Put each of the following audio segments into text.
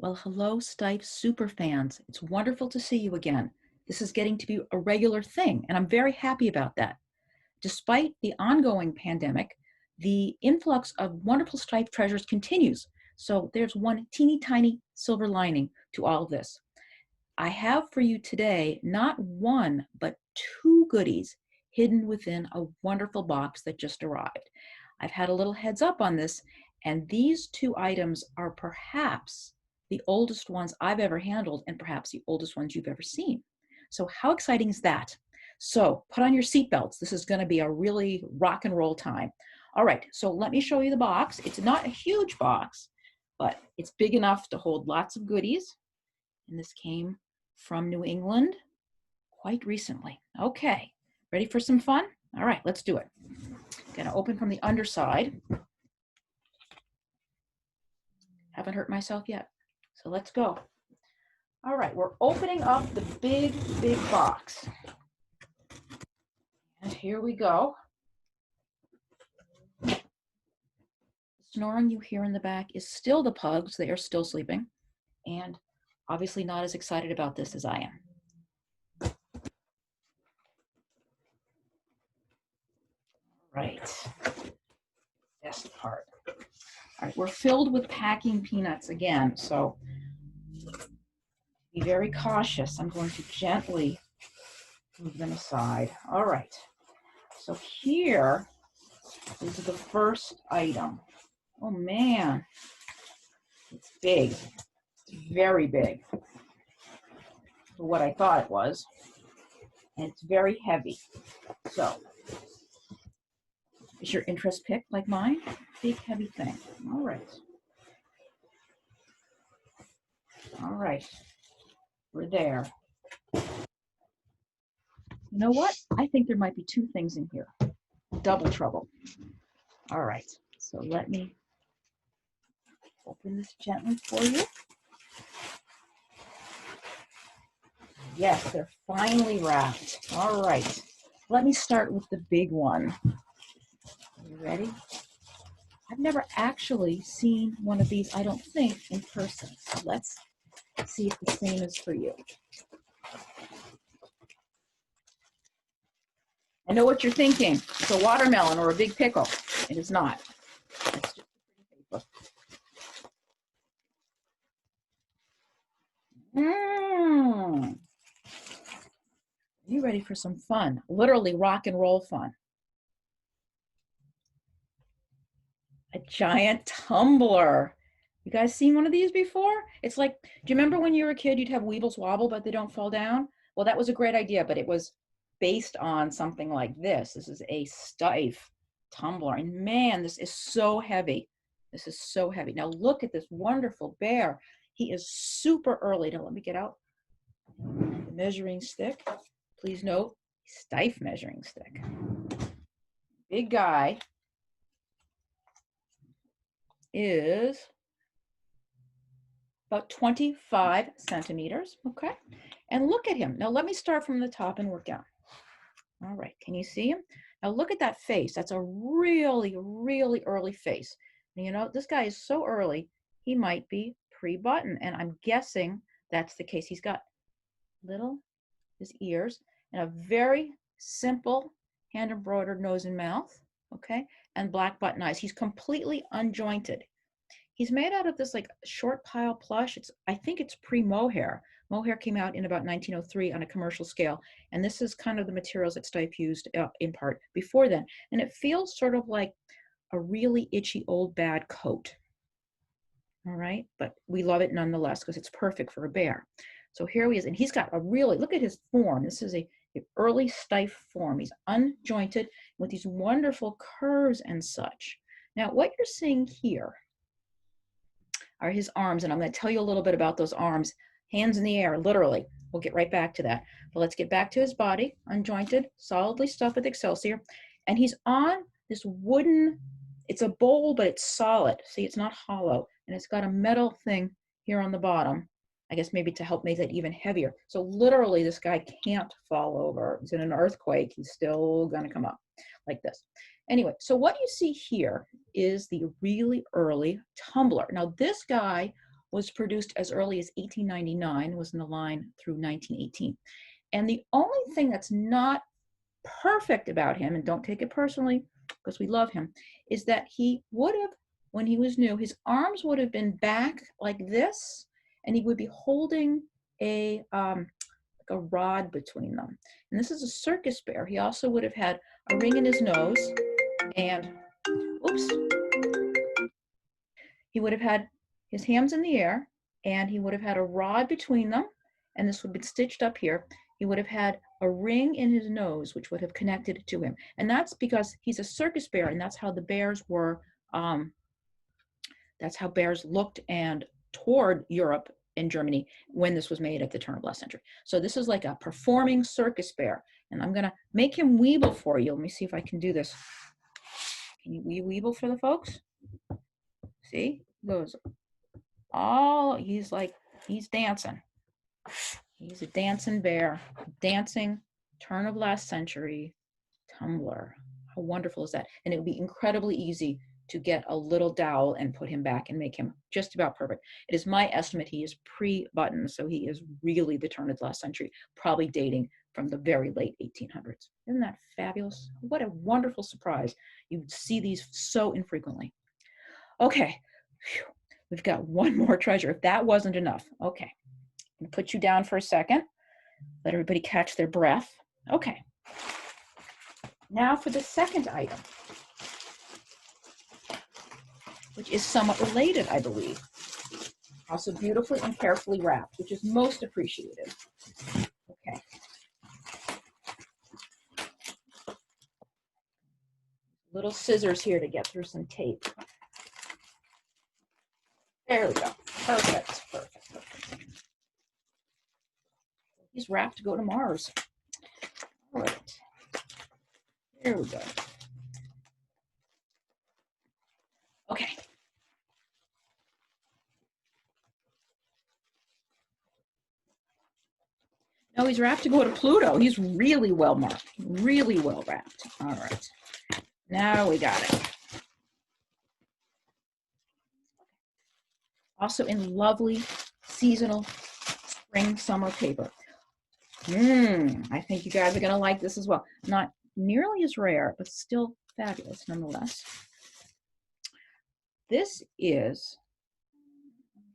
Well, hello, Steiff super fans. It's wonderful to see you again. This is getting to be a regular thing, and I'm very happy about that. Despite the ongoing pandemic, the influx of wonderful Steiff treasures continues. So there's one teeny tiny silver lining to all of this. I have for you today not one, but two goodies hidden within a wonderful box that just arrived. I've had a little heads up on this, and these two items are perhaps the oldest ones I've ever handled and perhaps the oldest ones you've ever seen. So how exciting is that? So put on your seatbelts. This is going to be a really rock and roll time. All right, so let me show you the box. It's not a huge box, but it's big enough to hold lots of goodies. And this came from New England quite recently. Okay, ready for some fun? All right, let's do it. Gonna open from the underside. Haven't hurt myself yet, so let's go. All right, we're opening up the big box. And here we go. The snoring you hear in the back is still the pugs. They are still sleeping, and obviously not as excited about this as I am. Right, best part. All right, we're filled with packing peanuts again, so be very cautious. I'm going to gently move them aside. All right, so here is the first item. Oh man, it's big. It's very big for what I thought it was, and it's very heavy. So, is your interest picked like mine? Big, heavy thing. All right. All right. We're there. You know what? I think there might be two things in here. Double trouble. All right. So let me open this gently for you. Yes, they're finely wrapped. All right. Let me start with the big one. Are you ready? I've never actually seen one of these, I don't think, in person. So let's see if the same is for you. I know what you're thinking. It's a watermelon or a big pickle. It is not. It's just a pretty paper. Are you ready for some fun? Literally rock and roll fun. A giant tumbler. You guys seen one of these before? It's like, do you remember when you were a kid, you'd have Weebles Wobble, but they don't fall down? Well, that was a great idea, but it was based on something like this. This is a Steiff Tumbler. And man, this is so heavy. This is so heavy. Now look at this wonderful bear. He is super early. Now let me get out the measuring stick. Please note, Steiff measuring stick. Big guy is about 25 centimeters, okay? And look at him. Now let me start from the top and work down. All right, can you see him? Now look at that face. That's a really, really early face. And you know, this guy is so early, he might be pre-button, and I'm guessing that's the case. He's got his ears, and a very simple hand embroidered nose and mouth, okay? And black button eyes. He's completely unjointed. He's made out of this like short pile plush. I think it's pre-mohair. Mohair came out in about 1903 on a commercial scale. And this is kind of the materials that Steiff used in part before then. And it feels sort of like a really itchy old bad coat. All right, but we love it nonetheless because it's perfect for a bear. So here he is, and he's got a really, look at his form. This is an early Steiff form. He's unjointed with these wonderful curves and such. Now, what you're seeing here are his arms, and I'm going to tell you a little bit about those arms. Hands in the air, literally. We'll get right back to that. But let's get back to his body, unjointed, solidly stuffed with Excelsior. And he's on this wooden, it's a bowl, but it's solid. See, it's not hollow. And it's got a metal thing here on the bottom, I guess maybe to help make that even heavier. So literally, this guy can't fall over. He's in an earthquake. He's still going to come up like this. Anyway, so what you see here is the really early tumbler. Now, this guy was produced as early as 1899, was in the line through 1918. And the only thing that's not perfect about him, and don't take it personally because we love him, is that he would have, when he was new, his arms would have been back like this, and he would be holding like a rod between them. And this is a circus bear. He also would have had a ring in his nose, and oops, he would have had his hands in the air, and he would have had a rod between them, and this would be stitched up here. He would have had a ring in his nose, which would have connected to him. And that's because he's a circus bear, and that's how the bears were, that's how bears looked and toured Europe and Germany when this was made at the turn of last century. So this is like a performing circus bear. And I'm gonna make him weeble for you. Let me see if I can do this. Can you weeble for the folks? See, he goes, oh, he's dancing. He's a dancing bear, dancing turn of last century tumbler. How wonderful is that? And it would be incredibly easy to get a little dowel and put him back and make him just about perfect. It is my estimate he is pre-button, so he is really the turn of the last century, probably dating from the very late 1800s. Isn't that fabulous? What a wonderful surprise. You see these so infrequently. Okay, whew. We've got one more treasure. If that wasn't enough, okay. I'm gonna put you down for a second. Let everybody catch their breath. Okay. Now for the second item, which is somewhat related, I believe. Also beautifully and carefully wrapped, which is most appreciated. Okay. Little scissors here to get through some tape. There we go. Perfect, perfect, perfect. He's wrapped to go to Mars. All right. There we go. Okay. No, he's wrapped to go to Pluto. He's really well marked, really well wrapped. All right. Now we got it. Also in lovely seasonal spring summer paper. I think you guys are going to like this as well. Not nearly as rare, but still fabulous nonetheless. This is,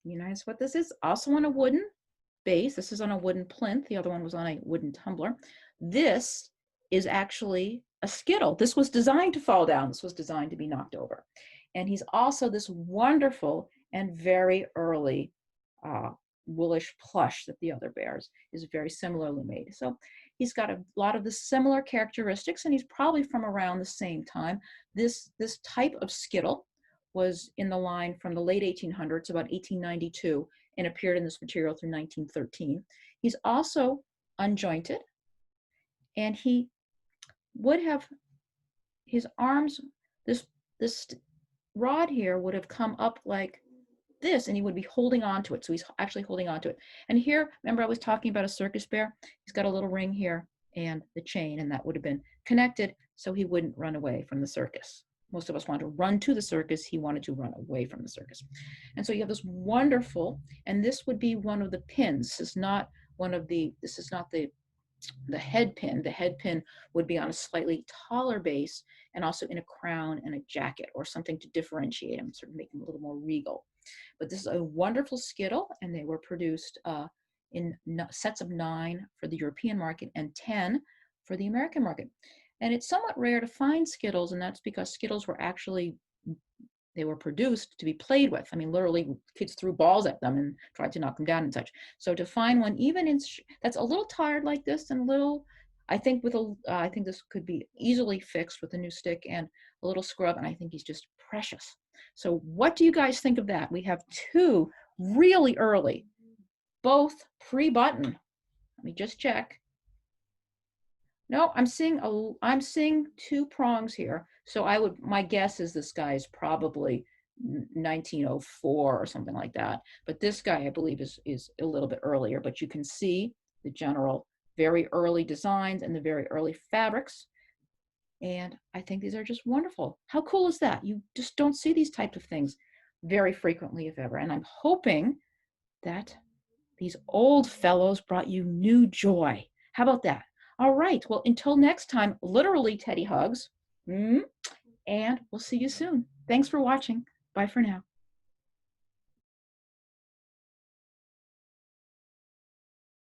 you notice what this is? Also on a wooden base. This is on a wooden plinth. The other one was on a wooden tumbler. This is actually a skittle. This was designed to fall down. This was designed to be knocked over. And he's also this wonderful and very early woolish plush that the other bears is very similarly made. So he's got a lot of the similar characteristics, and he's probably from around the same time. This type of skittle was in the line from the late 1800s, about 1892, and appeared in this material through 1913. He's also unjointed, and he would have his arms, this rod here would have come up like this, and he would be holding on to it. So he's actually holding on to it. And here, remember I was talking about a circus bear? He's got a little ring here and the chain, and that would have been connected so he wouldn't run away from the circus. Most of us want to run to the circus. He wanted to run away from the circus. And so you have this wonderful, and this would be one of the pins. This is not one of the, this is not the head pin. The head pin would be on a slightly taller base and also in a crown and a jacket or something to differentiate him, sort of make him a little more regal. But this is a wonderful skittle, and they were produced in sets of 9 for the European market and 10 for the American market. And it's somewhat rare to find skittles, and that's because skittles were actually, they were produced to be played with. I mean, literally kids threw balls at them and tried to knock them down and such. So to find one even in, that's a little tired like this and a little, I think with a, I think this could be easily fixed with a new stick and a little scrub, and I think he's just precious. So what do you guys think of that? We have 2 really early, both pre-button. Let me just check. No, I'm seeing 2 prongs here. So I would, my guess is this guy is probably 1904 or something like that. But this guy, I believe, is a little bit earlier. But you can see the general very early designs and the very early fabrics. And I think these are just wonderful. How cool is that? You just don't see these types of things very frequently, if ever. And I'm hoping that these old fellows brought you new joy. How about that? All right. Well, until next time, literally Teddy hugs. And we'll see you soon. Thanks for watching. Bye for now.